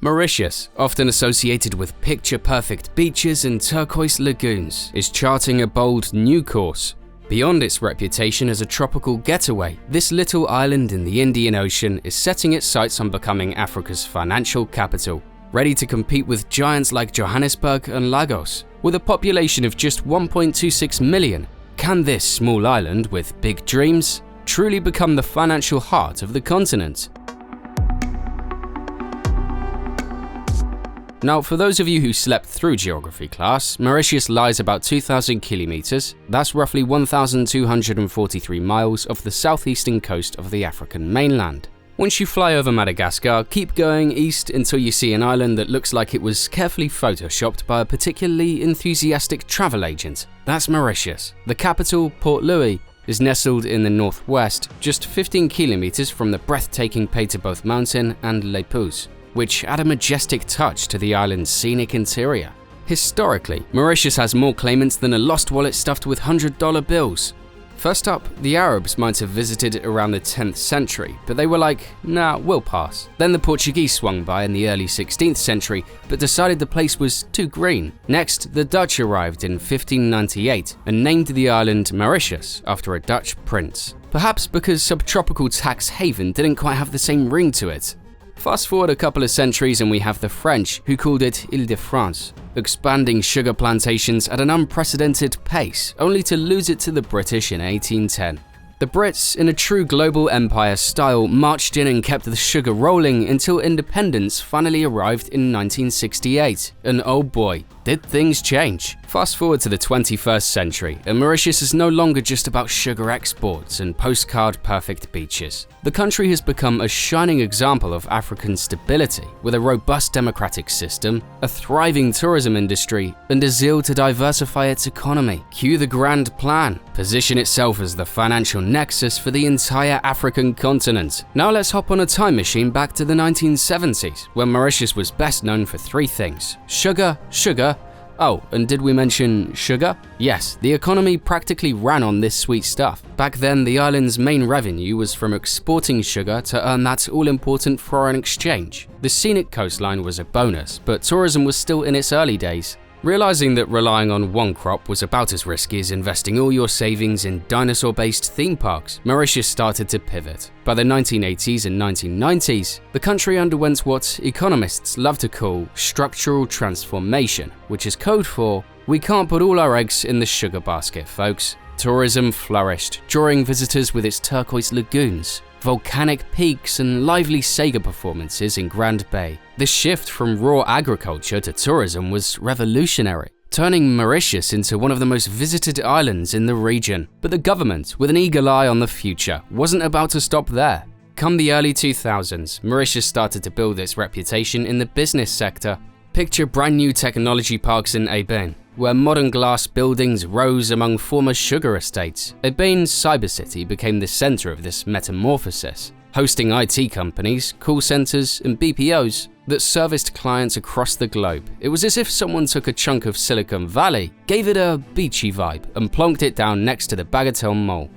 Mauritius, often associated with picture-perfect beaches and turquoise lagoons, is charting a bold new course. Beyond its reputation as a tropical getaway, this little island in the Indian Ocean is setting its sights on becoming Africa's financial capital, ready to compete with giants like Johannesburg and Lagos. With a population of just 1.26 million, can this small island with big dreams truly become the financial heart of the continent? Now, for those of you who slept through geography class, Mauritius lies about 2,000 kilometers, that's roughly 1,243 miles off the southeastern coast of the African mainland. Once you fly over Madagascar, keep going east until you see an island that looks like it was carefully photoshopped by a particularly enthusiastic travel agent. That's Mauritius. The capital, Port Louis, is nestled in the northwest, just 15 kilometers from the breathtaking Peterboth Mountain and Les Pouces, which add a majestic touch to the island's scenic interior. Historically, Mauritius has more claimants than a lost wallet stuffed with $100 bills. First up, the Arabs might have visited around the 10th century, but they were like, nah, we'll pass. Then the Portuguese swung by in the early 16th century, but decided the place was too green. Next, the Dutch arrived in 1598 and named the island Mauritius after a Dutch prince. Perhaps because subtropical tax haven didn't quite have the same ring to it. Fast forward a couple of centuries and we have the French, who called it Île-de-France, expanding sugar plantations at an unprecedented pace, only to lose it to the British in 1810. The Brits, in a true global empire style, marched in and kept the sugar rolling until independence finally arrived in 1968. And oh boy, did things change. Fast forward to the 21st century, and Mauritius is no longer just about sugar exports and postcard-perfect beaches. The country has become a shining example of African stability, with a robust democratic system, a thriving tourism industry, and a zeal to diversify its economy. Cue the grand plan, position itself as the financial nexus for the entire African continent. Now let's hop on a time machine back to the 1970s, when Mauritius was best known for three things: sugar, oh, and did we mention sugar? Yes, the economy practically ran on this sweet stuff. Back then, the island's main revenue was from exporting sugar to earn that all-important foreign exchange. The scenic coastline was a bonus, but tourism was still in its early days. Realizing that relying on one crop was about as risky as investing all your savings in dinosaur-based theme parks, Mauritius started to pivot. By the 1980s and 1990s, the country underwent what economists love to call structural transformation, which is code for, we can't put all our eggs in the sugar basket, folks. Tourism flourished, drawing visitors with its turquoise lagoons, volcanic peaks, and lively Sega performances in Grand Bay. This shift from raw agriculture to tourism was revolutionary, turning Mauritius into one of the most visited islands in the region. But the government, with an eagle eye on the future, wasn't about to stop there. Come the early 2000s, Mauritius started to build its reputation in the business sector. Picture brand new technology parks in Ebene, where modern glass buildings rose among former sugar estates. Ebene's cyber city became the center of this metamorphosis, hosting IT companies, call centers, and BPOs that serviced clients across the globe. It was as if someone took a chunk of Silicon Valley, gave it a beachy vibe, and plonked it down next to the Bagatelle Mall.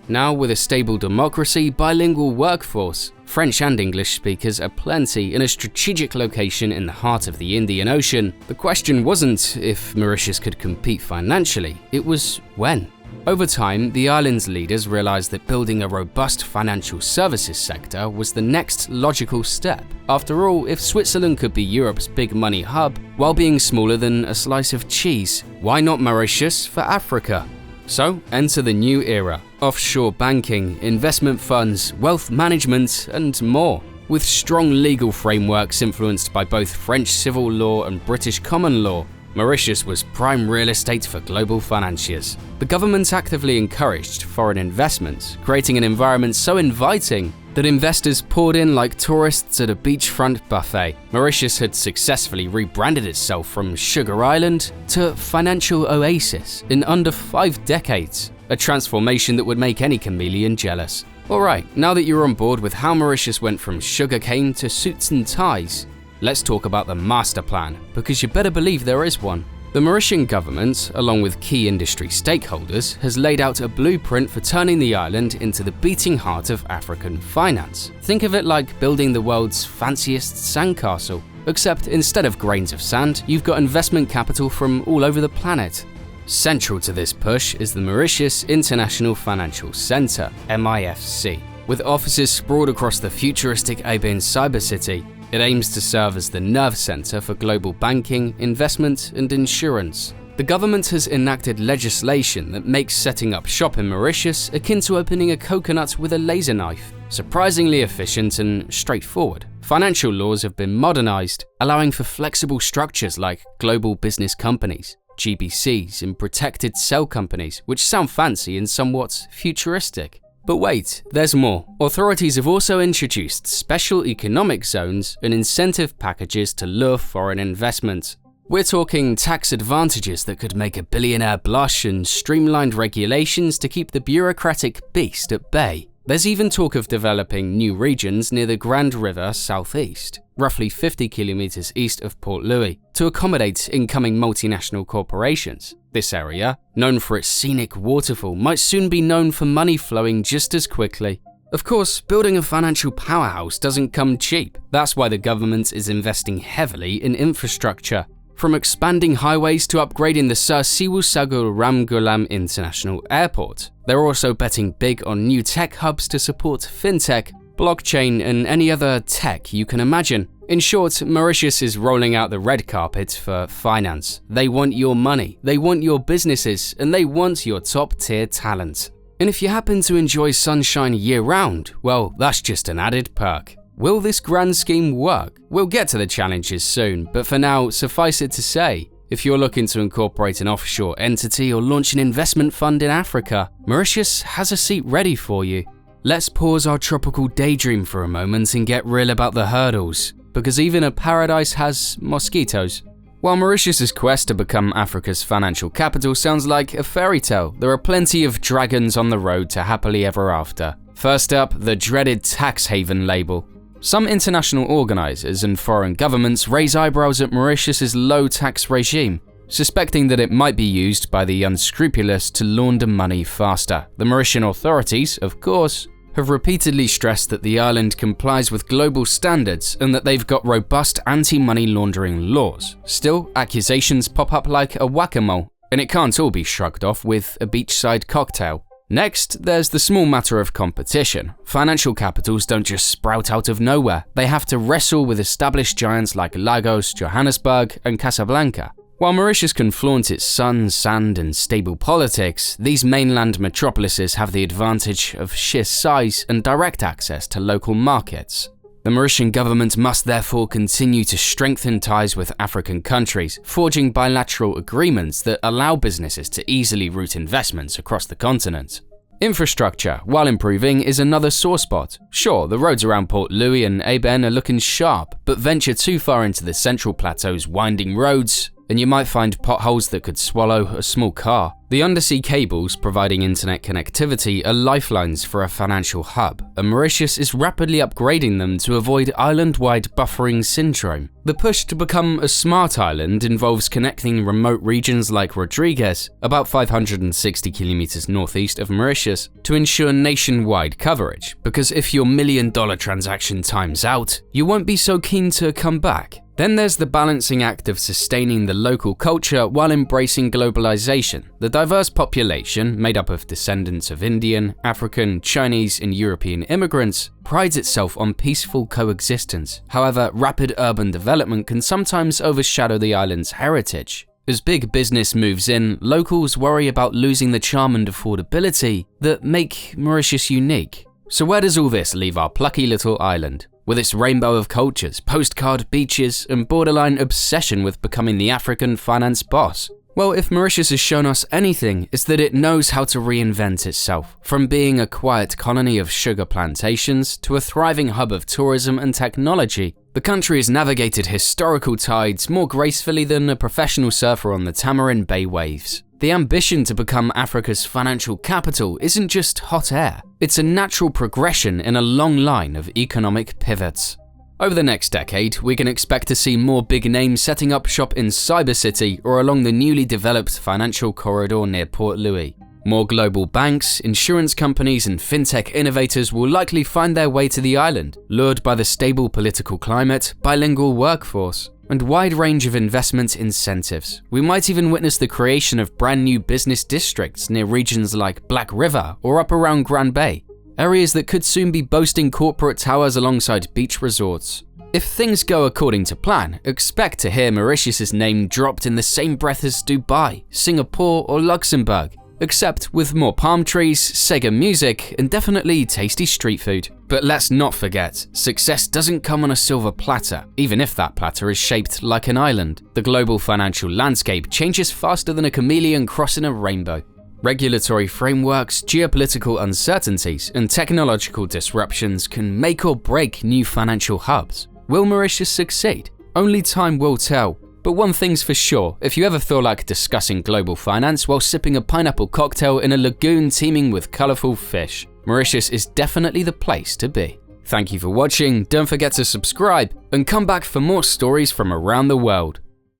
Now, with a stable democracy, bilingual workforce, French and English speakers are plenty in a strategic location in the heart of the Indian Ocean, the question wasn't if Mauritius could compete financially, it was when. Over time, the island's leaders realized that building a robust financial services sector was the next logical step. After all, if Switzerland could be Europe's big money hub while being smaller than a slice of cheese, why not Mauritius for Africa? So, enter the new era: offshore banking, investment funds, wealth management, and more. With strong legal frameworks influenced by both French civil law and British common law, Mauritius was prime real estate for global financiers. The government actively encouraged foreign investment, creating an environment so inviting that investors poured in like tourists at a beachfront buffet. Mauritius had successfully rebranded itself from Sugar Island to Financial Oasis in under 5 decades, a transformation that would make any chameleon jealous. Alright, now that you're on board with how Mauritius went from sugarcane to suits and ties, let's talk about the master plan, because you better believe there is one. The Mauritian government, along with key industry stakeholders, has laid out a blueprint for turning the island into the beating heart of African finance. Think of it like building the world's fanciest sandcastle. except instead of grains of sand, you've got investment capital from all over the planet. Central to this push is the Mauritius International Financial Centre, MIFC. With offices sprawled across the futuristic Aben cyber city, it aims to serve as the nerve centre for global banking, investment and insurance. The government has enacted legislation that makes setting up shop in Mauritius akin to opening a coconut with a laser knife, surprisingly efficient and straightforward. Financial laws have been modernised, allowing for flexible structures like global business companies, GBCs and protected cell companies, which sound fancy and somewhat futuristic. But wait, there's more. Authorities have also introduced special economic zones and incentive packages to lure foreign investment. We're talking tax advantages that could make a billionaire blush and streamlined regulations to keep the bureaucratic beast at bay. There's even talk of developing new regions near the Grand River southeast, roughly 50 kilometers east of Port Louis, to accommodate incoming multinational corporations. This area, known for its scenic waterfall, might soon be known for money flowing just as quickly. Of course, building a financial powerhouse doesn't come cheap. That's why the government is investing heavily in infrastructure. From expanding highways to upgrading the Sir Siwu Sagul Ramgulam International Airport. They're also betting big on new tech hubs to support fintech, blockchain and any other tech you can imagine. In short, Mauritius is rolling out the red carpet for finance. They want your money, they want your businesses, and they want your top-tier talent. And if you happen to enjoy sunshine year-round, well, that's just an added perk. Will this grand scheme work? We'll get to the challenges soon, but for now, suffice it to say, if you're looking to incorporate an offshore entity or launch an investment fund in Africa, Mauritius has a seat ready for you. Let's pause our tropical daydream for a moment and get real about the hurdles, because even a paradise has mosquitoes. While Mauritius's quest to become Africa's financial capital sounds like a fairy tale, there are plenty of dragons on the road to happily ever after. First up, the dreaded tax haven label. Some international organisers and foreign governments raise eyebrows at Mauritius's low tax regime, suspecting that it might be used by the unscrupulous to launder money faster. The Mauritian authorities, of course, have repeatedly stressed that the island complies with global standards and that they've got robust anti-money laundering laws. Still, accusations pop up like a whack-a-mole, and it can't all be shrugged off with a beachside cocktail. Next, there's the small matter of competition. Financial capitals don't just sprout out of nowhere. They have to wrestle with established giants like Lagos, Johannesburg, and Casablanca. While Mauritius can flaunt its sun, sand, and stable politics, these mainland metropolises have the advantage of sheer size and direct access to local markets. The Mauritian government must therefore continue to strengthen ties with African countries, forging bilateral agreements that allow businesses to easily route investments across the continent. Infrastructure, while improving, is another sore spot. Sure, the roads around Port Louis and Aben are looking sharp, but venture too far into the Central Plateau's winding roads, and you might find potholes that could swallow a small car. The undersea cables providing internet connectivity are lifelines for a financial hub, and Mauritius is rapidly upgrading them to avoid island-wide buffering syndrome. The push to become a smart island involves connecting remote regions like Rodriguez, about 560 kilometers northeast of Mauritius, to ensure nationwide coverage, because if your $1 million transaction times out, you won't be so keen to come back. Then there's the balancing act of sustaining the local culture while embracing globalization. The diverse population, made up of descendants of Indian, African, Chinese, and European immigrants, prides itself on peaceful coexistence. However, rapid urban development can sometimes overshadow the island's heritage. As big business moves in, locals worry about losing the charm and affordability that make Mauritius unique. So where does all this leave our plucky little island? With its rainbow of cultures, postcard beaches, and borderline obsession with becoming the African finance boss? Well, if Mauritius has shown us anything, it's that it knows how to reinvent itself. From being a quiet colony of sugar plantations to a thriving hub of tourism and technology, the country has navigated historical tides more gracefully than a professional surfer on the Tamarin Bay waves. The ambition to become Africa's financial capital isn't just hot air, it's a natural progression in a long line of economic pivots. Over the next decade, we can expect to see more big names setting up shop in Cyber City or along the newly developed financial corridor near Port Louis. More global banks, insurance companies, and fintech innovators will likely find their way to the island, lured by the stable political climate, bilingual workforce, and wide range of investment incentives. We might even witness the creation of brand new business districts near regions like Black River or up around Grand Bay, areas that could soon be boasting corporate towers alongside beach resorts. If things go according to plan, expect to hear Mauritius' name dropped in the same breath as Dubai, Singapore, or Luxembourg, except with more palm trees, Sega music, and definitely tasty street food. But let's not forget, success doesn't come on a silver platter, even if that platter is shaped like an island. The global financial landscape changes faster than a chameleon crossing a rainbow. Regulatory frameworks, geopolitical uncertainties, and technological disruptions can make or break new financial hubs. Will Mauritius succeed? Only time will tell. But one thing's for sure, if you ever feel like discussing global finance while sipping a pineapple cocktail in a lagoon teeming with colourful fish, Mauritius is definitely the place to be. Thank you for watching, don't forget to subscribe, and come back for more stories from around the world.